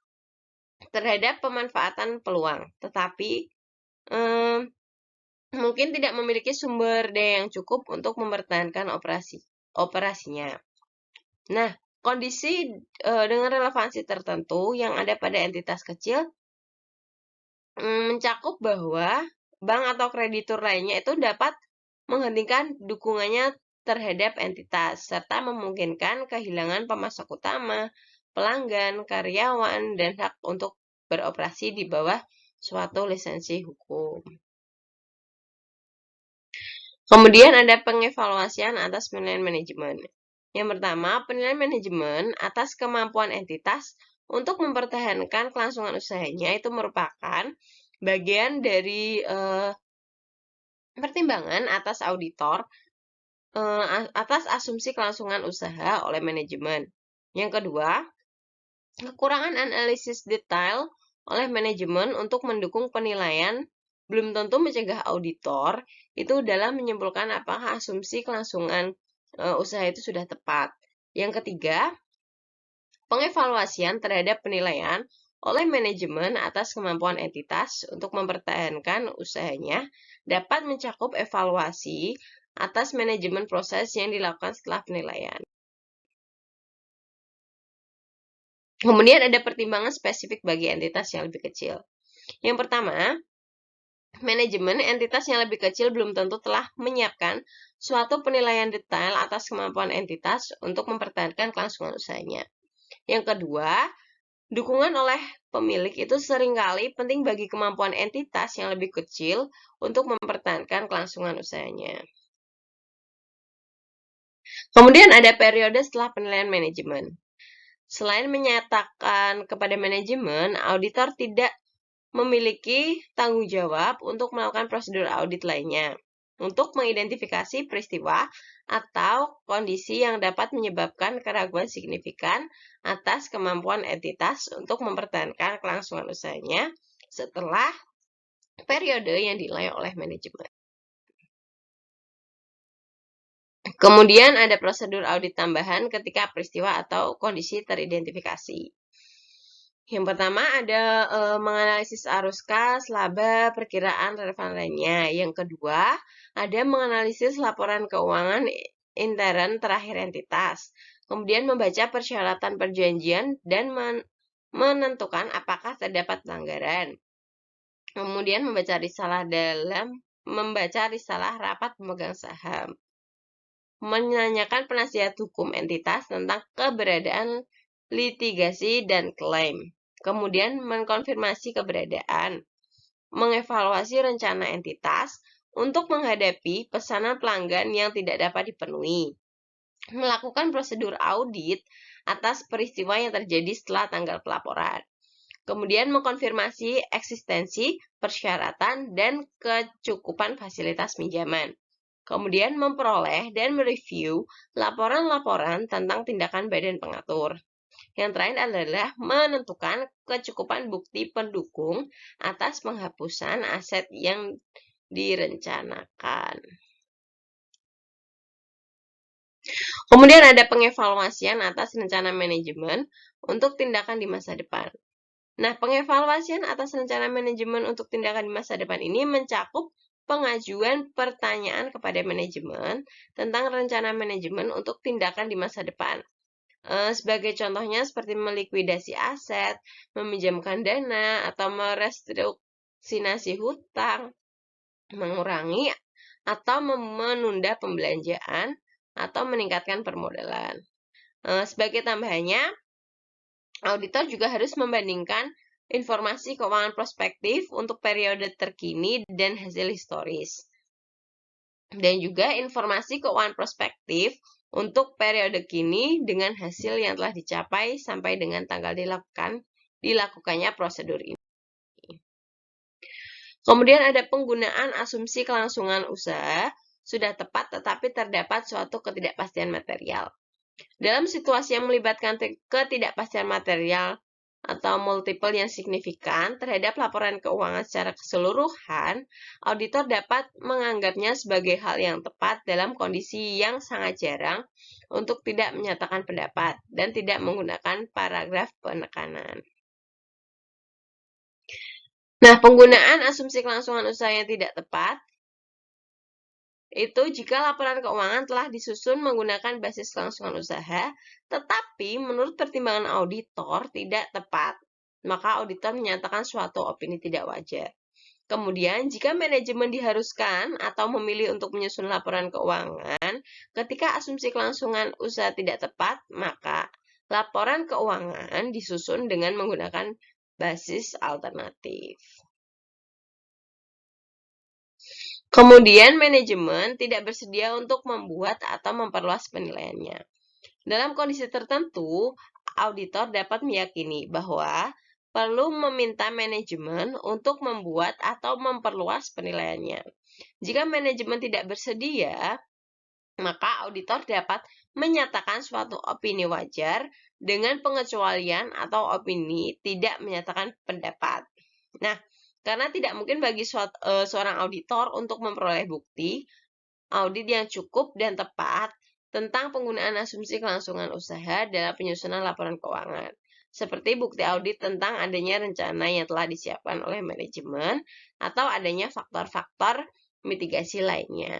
terhadap pemanfaatan peluang, tetapi mungkin tidak memiliki sumber daya yang cukup untuk mempertahankan operasinya. Nah, kondisi dengan relevansi tertentu yang ada pada entitas kecil mencakup bahwa bank atau kreditur lainnya itu dapat menghentikan dukungannya terhadap entitas serta memungkinkan kehilangan pemasok utama, pelanggan, karyawan, dan hak untuk beroperasi di bawah suatu lisensi hukum. Kemudian ada pengevaluasian atas penilaian manajemen. Yang pertama, penilaian manajemen atas kemampuan entitas untuk mempertahankan kelangsungan usahanya itu merupakan bagian dari pertimbangan atas auditor atas asumsi kelangsungan usaha oleh manajemen. Yang kedua, kekurangan analisis detail oleh manajemen untuk mendukung penilaian belum tentu mencegah auditor itu dalam menyimpulkan apakah asumsi kelangsungan usaha itu sudah tepat. Yang ketiga, pengevaluasian terhadap penilaian oleh manajemen atas kemampuan entitas untuk mempertahankan usahanya dapat mencakup evaluasi atas manajemen proses yang dilakukan setelah penilaian. Kemudian ada pertimbangan spesifik bagi entitas yang lebih kecil. Yang pertama, manajemen entitas yang lebih kecil belum tentu telah menyiapkan suatu penilaian detail atas kemampuan entitas untuk mempertahankan kelangsungan usahanya. Yang kedua, dukungan oleh pemilik itu seringkali penting bagi kemampuan entitas yang lebih kecil untuk mempertahankan kelangsungan usahanya. Kemudian ada periode setelah penilaian manajemen. Selain menyatakan kepada manajemen, auditor tidak memiliki tanggung jawab untuk melakukan prosedur audit lainnya untuk mengidentifikasi peristiwa atau kondisi yang dapat menyebabkan keraguan signifikan atas kemampuan entitas untuk mempertahankan kelangsungan usahanya setelah periode yang dinilai oleh manajemen. Kemudian ada prosedur audit tambahan ketika peristiwa atau kondisi teridentifikasi. Yang pertama ada menganalisis arus kas, laba, perkiraan relevan lainnya. Yang kedua ada menganalisis laporan keuangan intern terakhir entitas. Kemudian membaca persyaratan perjanjian dan menentukan apakah terdapat pelanggaran. Kemudian membaca risalah rapat pemegang saham. Menanyakan penasihat hukum entitas tentang keberadaan litigasi dan klaim. Kemudian mengkonfirmasi keberadaan. Mengevaluasi rencana entitas untuk menghadapi pesanan pelanggan yang tidak dapat dipenuhi. Melakukan prosedur audit atas peristiwa yang terjadi setelah tanggal pelaporan. Kemudian mengkonfirmasi eksistensi, persyaratan, dan kecukupan fasilitas pinjaman. Kemudian memperoleh dan mereview laporan-laporan tentang tindakan badan pengatur. Yang terakhir adalah menentukan kecukupan bukti pendukung atas penghapusan aset yang direncanakan. Kemudian ada pengevaluasian atas rencana manajemen untuk tindakan di masa depan. Nah, pengevaluasian atas rencana manajemen untuk tindakan di masa depan ini mencakup pengajuan pertanyaan kepada manajemen tentang rencana manajemen untuk tindakan di masa depan. Sebagai contohnya seperti melikuidasi aset, meminjamkan dana, atau merestrukturisasi hutang, mengurangi atau menunda pembelanjaan, atau meningkatkan permodalan. Sebagai tambahannya, auditor juga harus membandingkan informasi keuangan prospektif untuk periode terkini dan hasil historis. Dan juga informasi keuangan prospektif untuk periode kini dengan hasil yang telah dicapai sampai dengan tanggal dilakukannya prosedur ini. Kemudian ada penggunaan asumsi kelangsungan usaha sudah tepat tetapi terdapat suatu ketidakpastian material. Dalam situasi yang melibatkan ketidakpastian material atau multiple yang signifikan terhadap laporan keuangan secara keseluruhan, auditor dapat menganggapnya sebagai hal yang tepat dalam kondisi yang sangat jarang untuk tidak menyatakan pendapat dan tidak menggunakan paragraf penekanan. Nah, penggunaan asumsi kelangsungan usaha yang tidak tepat itu jika laporan keuangan telah disusun menggunakan basis kelangsungan usaha, tetapi menurut pertimbangan auditor tidak tepat, maka auditor menyatakan suatu opini tidak wajar. Kemudian, jika manajemen diharuskan atau memilih untuk menyusun laporan keuangan, ketika asumsi kelangsungan usaha tidak tepat, maka laporan keuangan disusun dengan menggunakan basis alternatif. Kemudian, manajemen tidak bersedia untuk membuat atau memperluas penilaiannya. Dalam kondisi tertentu, auditor dapat meyakini bahwa perlu meminta manajemen untuk membuat atau memperluas penilaiannya. Jika manajemen tidak bersedia, maka auditor dapat menyatakan suatu opini wajar dengan pengecualian atau opini tidak menyatakan pendapat. Nah, karena tidak mungkin bagi seorang auditor untuk memperoleh bukti audit yang cukup dan tepat tentang penggunaan asumsi kelangsungan usaha dalam penyusunan laporan keuangan, seperti bukti audit tentang adanya rencana yang telah disiapkan oleh manajemen atau adanya faktor-faktor mitigasi lainnya.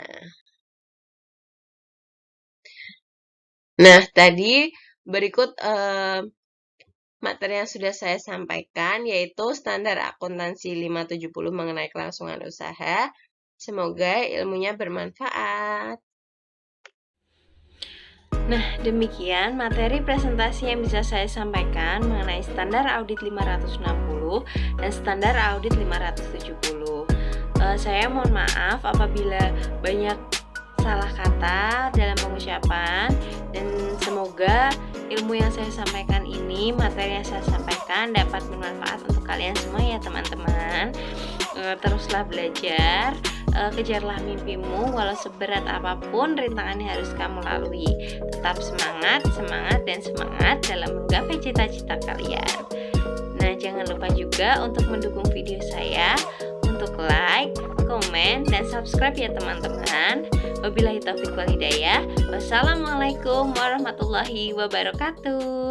Nah, tadi berikut materi yang sudah saya sampaikan, yaitu standar akuntansi 570 mengenai kelangsungan usaha. Semoga ilmunya bermanfaat. Nah, demikian materi presentasi yang bisa saya sampaikan mengenai standar audit 560 dan standar audit 570. Saya mohon maaf apabila banyak salah kata dalam pengucapan, dan semoga ilmu yang saya sampaikan ini, materi yang saya sampaikan dapat bermanfaat untuk kalian semua ya teman-teman. Teruslah belajar, kejarlah mimpimu walau seberat apapun rintangan yang harus kamu lalui. Tetap semangat, dan semangat dalam menggapai cita-cita kalian. Nah, jangan lupa juga untuk mendukung video saya untuk untuk like, komen, dan subscribe ya teman-teman. Wabillahi taufiq wal hidayah. Wassalamualaikum warahmatullahi wabarakatuh.